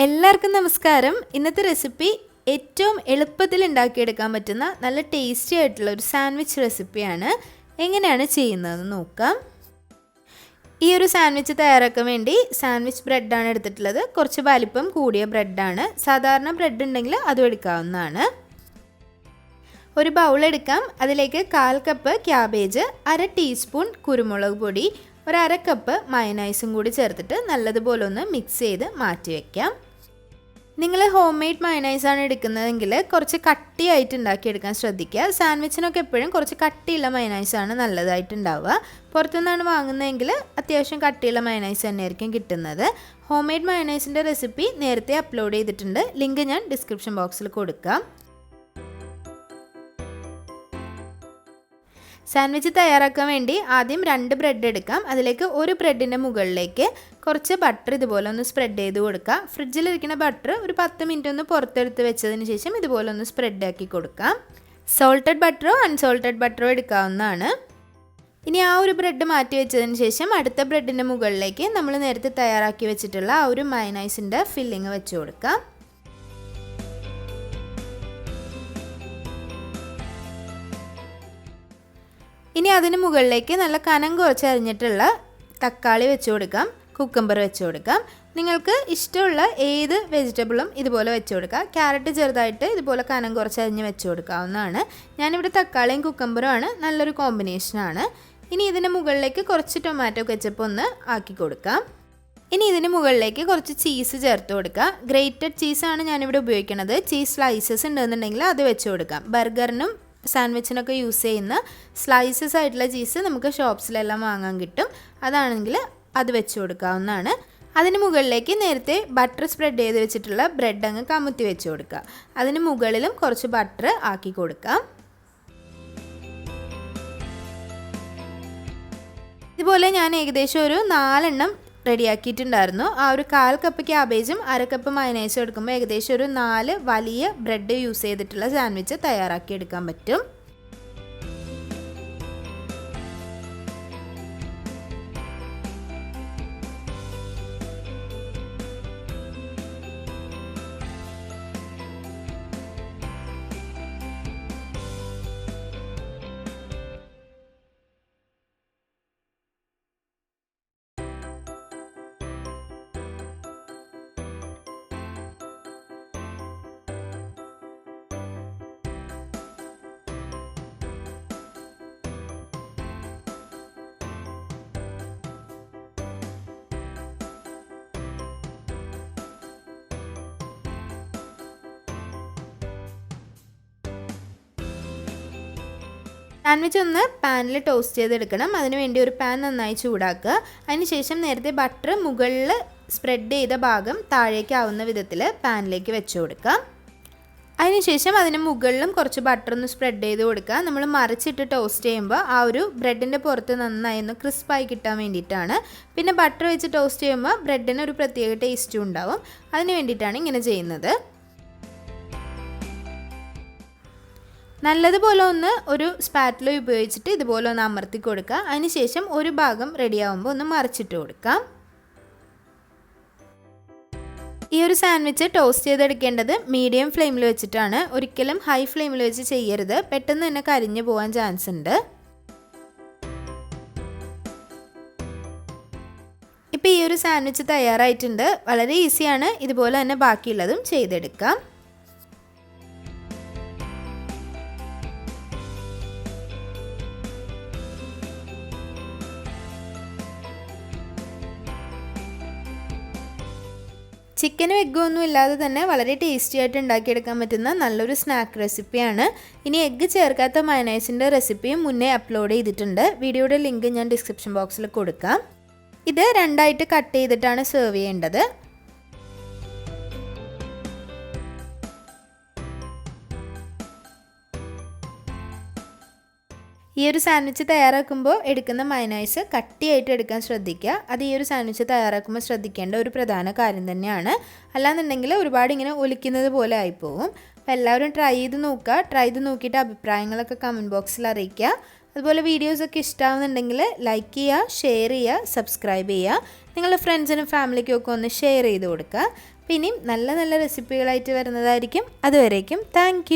എല്ലാവർക്കും നമസ്കാരം. ഇന്നത്തെ റെസിപ്പി ഏറ്റവും എളുപ്പത്തിൽ ഉണ്ടാക്കിയെടുക്കാൻ പറ്റുന്ന നല്ല ടേസ്റ്റി ആയിട്ടുള്ള ഒരു സാൻഡ്വിച്ച് റെസിപ്പിയാണ്. എങ്ങനെയാണ് ചെയ്യുന്നതെന്ന് നോക്കാം. ഈ ഒരു സാൻഡ്വിച്ച് തയ്യാറാക്കാൻ വേണ്ടി സാൻഡ്വിച്ച് ബ്രെഡാണ് എടുത്തിട്ടുള്ളത്. കുറച്ച് വലിപ്പം കൂടിയ ബ്രെഡാണ്. സാധാരണ ബ്രെഡ് ഉണ്ടെങ്കിൽ അതും എടുക്കാവുന്നതാണ്. ഒരു ബൗൾ എടുക്കാം. അതിലേക്ക് 1/4 കപ്പ് ക്യാബേജ്, 1/2 ടീസ്പൂൺ കുരുമുളക് പൊടി, 1/2 കപ്പ് മയനൈസും കൂടി ചേർത്തിട്ട് നല്ലതുപോലെ ഒന്ന് മിക്സ് ചെയ്ത് മാറ്റി വയ്ക്കാം. നിങ്ങൾ ഹോം മെയ്ഡ് മയനൈസാണ് എടുക്കുന്നതെങ്കിൽ കുറച്ച് കട്ടിയായിട്ട് ഉണ്ടാക്കിയെടുക്കാൻ ശ്രദ്ധിക്കുക. സാൻഡ്വിച്ചിനൊക്കെ എപ്പോഴും കുറച്ച് കട്ടിയുള്ള മയനൈസാണ് നല്ലതായിട്ടുണ്ടാവുക. പുറത്തുനിന്നാണ് വാങ്ങുന്നതെങ്കിൽ അത്യാവശ്യം കട്ടിയുള്ള മയനൈസ് തന്നെയായിരിക്കും കിട്ടുന്നത്. ഹോം മെയ്ഡ് മയനൈസിൻ്റെ റെസിപ്പി നേരത്തെ അപ്ലോഡ് ചെയ്തിട്ടുണ്ട്. ലിങ്ക് ഞാൻ ഡിസ്ക്രിപ്ഷൻ ബോക്സിൽ കൊടുക്കാം. സാൻഡ്വിച്ച് തയ്യാറാക്കാൻ വേണ്ടി ആദ്യം 2 ബ്രെഡ് എടുക്കാം. അതിലേക്ക് ഒരു ബ്രെഡിൻ്റെ മുകളിലേക്ക് കുറച്ച് ബട്ടർ ഇതുപോലെ ഒന്ന് സ്പ്രെഡ് ചെയ്ത് കൊടുക്കാം. ഫ്രിഡ്ജിലിരിക്കുന്ന ബട്ടർ ഒരു 10 മിനിറ്റ് ഒന്ന് പുറത്തെടുത്ത് വെച്ചതിന് ശേഷം ഇതുപോലെ ഒന്ന് സ്പ്രെഡ് ആക്കി കൊടുക്കാം. സോൾട്ടഡ് ബട്ടറോ അൺസോൾട്ടഡ് ബട്ടറോ എടുക്കാവുന്നതാണ്. ഇനി ആ ഒരു ബ്രെഡ് മാറ്റി വെച്ചതിന് ശേഷം അടുത്ത ബ്രെഡിൻ്റെ മുകളിലേക്ക് നമ്മൾ നേരത്തെ തയ്യാറാക്കി വെച്ചിട്ടുള്ള ആ ഒരു മയനൈസിൻ്റെ ഫില്ലിങ് വെച്ച് കൊടുക്കാം. ഇനി അതിന് മുകളിലേക്ക് നല്ല കനം കുറച്ച് അരിഞ്ഞിട്ടുള്ള തക്കാളി വെച്ച് കൊടുക്കാം. കുക്കമ്പർ വെച്ച് കൊടുക്കാം. നിങ്ങൾക്ക് ഇഷ്ടമുള്ള ഏത് വെജിറ്റബിളും ഇതുപോലെ വെച്ച് കൊടുക്കാം. ക്യാരറ്റ് ചെറുതായിട്ട് ഇതുപോലെ കനം കുറച്ച് അരിഞ്ഞ് വെച്ച് കൊടുക്കാവുന്നതാണ്. ഞാനിവിടെ തക്കാളിയും കുക്കമ്പറുമാണ്. നല്ലൊരു കോമ്പിനേഷനാണ്. ഇനി ഇതിന് മുകളിലേക്ക് കുറച്ച് ടൊമാറ്റോ കെച്ചപ്പ് ഒന്ന് ആക്കി കൊടുക്കാം. ഇനി ഇതിന് മുകളിലേക്ക് കുറച്ച് ചീസ് ചേർത്ത് കൊടുക്കുക. ഗ്രേറ്റഡ് ചീസാണ് ഞാനിവിടെ ഉപയോഗിക്കുന്നത്. ചീസ് സ്ലൈസസ് ഉണ്ടെന്നുണ്ടെങ്കിൽ അത് വെച്ച് കൊടുക്കാം. ബർഗറിനും സാൻഡ്വിച്ചിനൊക്കെ യൂസ് ചെയ്യുന്ന സ്ലൈസസ് ആയിട്ടുള്ള ചീസ് നമുക്ക് ഷോപ്സിലെല്ലാം വാങ്ങാൻ കിട്ടും. അതാണെങ്കിൽ അത് വെച്ച് കൊടുക്കാവുന്നതാണ്. അതിന് മുകളിലേക്ക് നേരത്തെ ബട്ടർ സ്പ്രെഡ് ചെയ്ത് വെച്ചിട്ടുള്ള ബ്രെഡ് അങ്ങ് കമുത്തി വെച്ച് കൊടുക്കുക. അതിന് മുകളിലും കുറച്ച് ബട്ടർ ആക്കി കൊടുക്കാം. ഇതുപോലെ ഞാൻ ഏകദേശം ഒരു 4 എണ്ണം റെഡിയാക്കിയിട്ടുണ്ടായിരുന്നു. ആ ഒരു 1/4 കപ്പ് ക്യാബേജും 1/2 കപ്പ് മയനൈസും എടുക്കുമ്പോൾ ഏകദേശം ഒരു 4 വലിയ ബ്രെഡ് യൂസ് ചെയ്തിട്ടുള്ള സാൻഡ്വിച്ച് തയ്യാറാക്കി എടുക്കാൻ പറ്റും. സാൻഡ്വിച്ച് ഒന്ന് പാനിൽ ടോസ്റ്റ് ചെയ്തെടുക്കണം. അതിനുവേണ്ടി ഒരു പാൻ നന്നായി ചൂടാക്കുക. അതിനുശേഷം നേരത്തെ ബട്ടർ മുകളിൽ സ്പ്രെഡ് ചെയ്ത ഭാഗം താഴേക്കാവുന്ന വിധത്തിൽ പാനിലേക്ക് വെച്ച് കൊടുക്കുക. അതിനുശേഷം അതിന് മുകളിലും കുറച്ച് ബട്ടർ ഒന്ന് സ്പ്രെഡ് ചെയ്ത് കൊടുക്കുക. നമ്മൾ മറിച്ചിട്ട് ടോസ്റ്റ് ചെയ്യുമ്പോൾ ആ ഒരു ബ്രെഡിൻ്റെ പുറത്ത് നന്നായി ഒന്ന് ക്രിസ്പായി കിട്ടാൻ വേണ്ടിയിട്ടാണ്. പിന്നെ ബട്ടർ വെച്ച് ടോസ്റ്റ് ചെയ്യുമ്പോൾ ബ്രെഡിന് ഒരു പ്രത്യേക ടേസ്റ്റും ഉണ്ടാവും. അതിന് വേണ്ടിയിട്ടാണ് ഇങ്ങനെ ചെയ്യുന്നത്. നല്ലതുപോലെ ഒന്ന് ഒരു സ്പാറ്റില ഉപയോഗിച്ചിട്ട് ഇതുപോലെ ഒന്ന് അമർത്തി കൊടുക്കുക. അതിനുശേഷം ഒരു ഭാഗം റെഡിയാവുമ്പോൾ ഒന്ന് മറിച്ചിട്ട് കൊടുക്കാം. ഈ ഒരു സാൻഡ്വിച്ച് ടോസ്റ്റ് ചെയ്തെടുക്കേണ്ടത് മീഡിയം ഫ്ലെയിമിൽ വെച്ചിട്ടാണ്. ഒരിക്കലും ഹൈ ഫ്ലെയിമിൽ വെച്ച് ചെയ്യരുത്. പെട്ടെന്ന് തന്നെ കരിഞ്ഞു പോകാൻ ചാൻസ് ഉണ്ട്. ഇപ്പോൾ ഈ ഒരു സാൻഡ്വിച്ച് തയ്യാറായിട്ടുണ്ട്. വളരെ ഈസിയാണ്. ഇതുപോലെ തന്നെ ബാക്കിയുള്ളതും ചെയ്തെടുക്കാം. ചിക്കനും എഗ്ഗും ഒന്നും ഇല്ലാതെ തന്നെ വളരെ ടേസ്റ്റി ആയിട്ട് ഉണ്ടാക്കിയെടുക്കാൻ പറ്റുന്ന നല്ലൊരു സ്നാക്ക് റെസിപ്പിയാണ്. ഇനി എഗ്ഗ് ചേർക്കാത്ത മയനൈസിൻ്റെ റെസിപ്പിയും മുന്നേ അപ്ലോഡ് ചെയ്തിട്ടുണ്ട്. വീഡിയോയുടെ ലിങ്ക് ഞാൻ ഡിസ്ക്രിപ്ഷൻ ബോക്സിൽ കൊടുക്കാം. ഇത് 2ആയിട്ട് കട്ട് ചെയ്തിട്ടാണ് സെർവ് ചെയ്യേണ്ടത്. ഈ ഒരു സാൻഡ്വിച്ച് തയ്യാറാക്കുമ്പോൾ എടുക്കുന്ന മയനൈസ് കട്ടിയായിട്ട് എടുക്കാൻ ശ്രദ്ധിക്കുക. അത് ഈ ഒരു സാൻഡ്വിച്ച് തയ്യാറാക്കുമ്പോൾ ശ്രദ്ധിക്കേണ്ട ഒരു പ്രധാന കാര്യം തന്നെയാണ്. അല്ലാന്നുണ്ടെങ്കിൽ ഒരുപാട് ഇങ്ങനെ ഒലിക്കുന്നത് പോലെ ആയിപ്പോവും. അപ്പോൾ എല്ലാവരും ട്രൈ ചെയ്ത് നോക്കുക. ട്രൈ ചെയ്ത് നോക്കിയിട്ട് അഭിപ്രായങ്ങളൊക്കെ കമൻറ്റ് ബോക്സിൽ അറിയിക്കുക. അതുപോലെ വീഡിയോസൊക്കെ ഇഷ്ടമാവുന്നുണ്ടെങ്കിൽ ലൈക്ക് ചെയ്യുക, ഷെയർ ചെയ്യുക, സബ്സ്ക്രൈബ് ചെയ്യുക. നിങ്ങളുടെ ഫ്രണ്ട്സിനും ഫാമിലിക്കും ഒക്കെ ഒന്ന് ഷെയർ ചെയ്ത് കൊടുക്കുക. പിന്നെയും നല്ല നല്ല റെസിപ്പികളായിട്ട് വരുന്നതായിരിക്കും. അതുവരേക്കും താങ്ക്